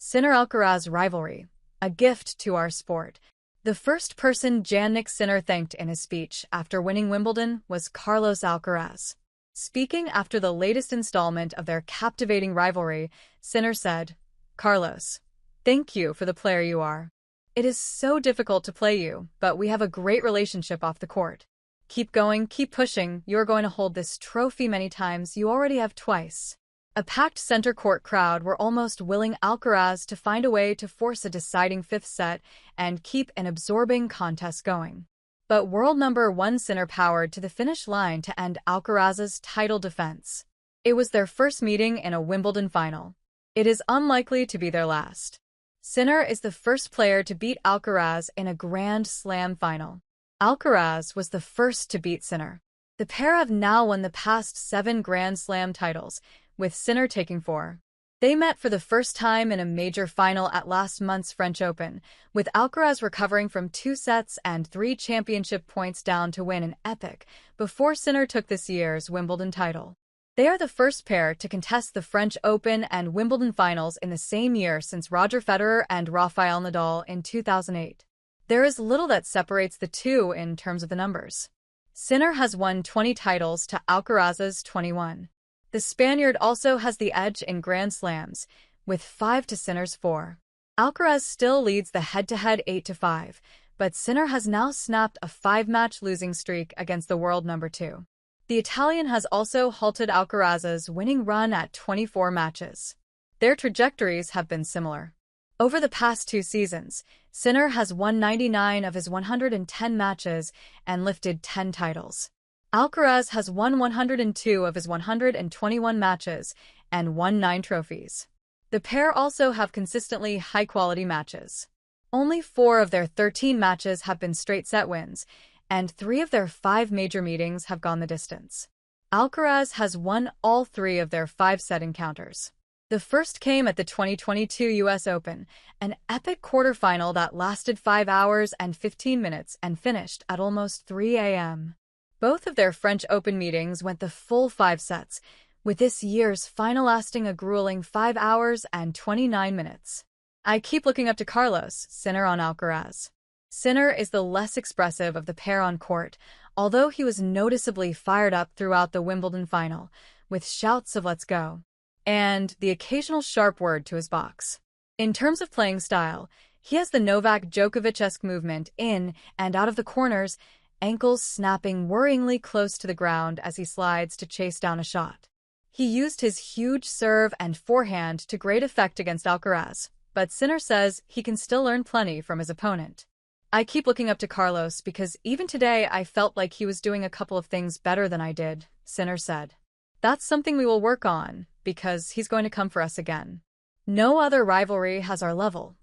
Sinner-Alcaraz rivalry, a gift to our sport. The first person Jannik Sinner thanked in his speech after winning Wimbledon was Carlos Alcaraz. Speaking after the latest installment of their captivating rivalry, Sinner said, "Carlos, thank you for the player you are. It is so difficult to play you, but we have a great relationship off the court. Keep going, keep pushing, you're going to hold this trophy many times, you already have twice." A packed center court crowd were almost willing Alcaraz to find a way to force a deciding fifth set and keep an absorbing contest going. But world number one Sinner powered to the finish line to end Alcaraz's title defense. It was their first meeting in a Wimbledon final. It is unlikely to be their last. Sinner is the first player to beat Alcaraz in a Grand Slam final. Alcaraz was the first to beat Sinner. The pair have now won the past 7 Grand Slam titles, with Sinner taking 4. They met for the first time in a major final at last month's French Open, with Alcaraz recovering from 2 sets and 3 championship points down to win an epic before Sinner took this year's Wimbledon title. They are the first pair to contest the French Open and Wimbledon finals in the same year since Roger Federer and Rafael Nadal in 2008. There is little that separates the two in terms of the numbers. Sinner has won 20 titles to Alcaraz's 21. The Spaniard also has the edge in Grand Slams, with 5 to Sinner's 4. Alcaraz still leads the head-to-head 8-5, but Sinner has now snapped a 5-match losing streak against the world number 2. The Italian has also halted Alcaraz's winning run at 24 matches. Their trajectories have been similar. Over the past 2 seasons, Sinner has won 99 of his 110 matches and lifted 10 titles. Alcaraz has won 102 of his 121 matches and won 9 trophies. The pair also have consistently high-quality matches. Only 4 of their 13 matches have been straight-set wins, and 3 of their 5 major meetings have gone the distance. Alcaraz has won all 3 of their 5-set encounters. The first came at the 2022 U.S. Open, an epic quarterfinal that lasted 5 hours and 15 minutes and finished at almost 3 a.m. Both of their French Open meetings went the full 5 sets, with this year's final lasting a grueling 5 hours and 29 minutes. I keep looking up to Carlos, Sinner on Alcaraz. Sinner is the less expressive of the pair on court, although he was noticeably fired up throughout the Wimbledon final, with shouts of "let's go" and the occasional sharp word to his box. In terms of playing style, he has the Novak Djokovic-esque movement in and out of the corners, ankles snapping worryingly close to the ground as he slides to chase down a shot. He used his huge serve and forehand to great effect against Alcaraz, but Sinner says he can still learn plenty from his opponent. I keep looking up to Carlos because even today I felt like he was doing a couple of things better than I did, Sinner said. That's something we will work on, because he's going to come for us again. No other rivalry has our level.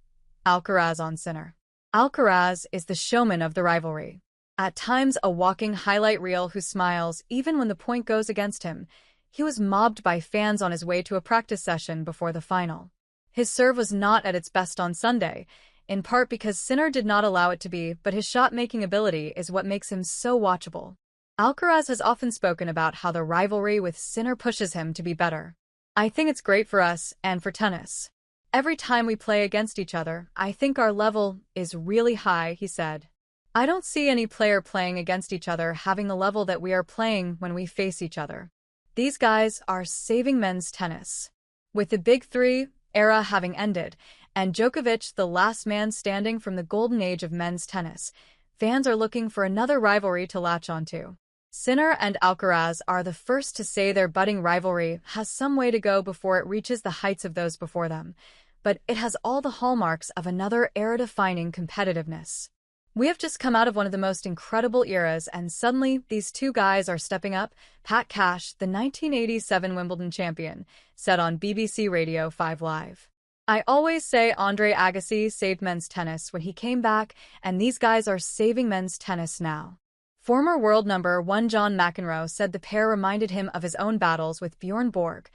Alcaraz on Sinner. Alcaraz is the showman of the rivalry. At times a walking highlight reel who smiles even when the point goes against him, he was mobbed by fans on his way to a practice session before the final. His serve was not at its best on Sunday, in part because Sinner did not allow it to be, but his shot-making ability is what makes him so watchable. Alcaraz has often spoken about how the rivalry with Sinner pushes him to be better. I think it's great for us and for tennis. Every time we play against each other, I think our level is really high, he said. I don't see any player playing against each other having the level that we are playing when we face each other. These guys are saving men's tennis. With the Big Three era having ended, and Djokovic the last man standing from the golden age of men's tennis, fans are looking for another rivalry to latch onto. Sinner and Alcaraz are the first to say their budding rivalry has some way to go before it reaches the heights of those before them, but it has all the hallmarks of another era-defining competitiveness. We have just come out of one of the most incredible eras, and suddenly these two guys are stepping up, Pat Cash, the 1987 Wimbledon champion, said on BBC Radio 5 Live. I always say Andre Agassi saved men's tennis when he came back, and these guys are saving men's tennis now. Former world number 1 John McEnroe said the pair reminded him of his own battles with Bjorn Borg,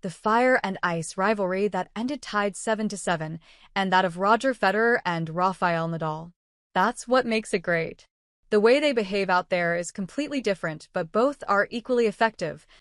the fire and ice rivalry that ended tied 7-7, and that of Roger Federer and Rafael Nadal. That's what makes it great. The way they behave out there is completely different, but both are equally effective,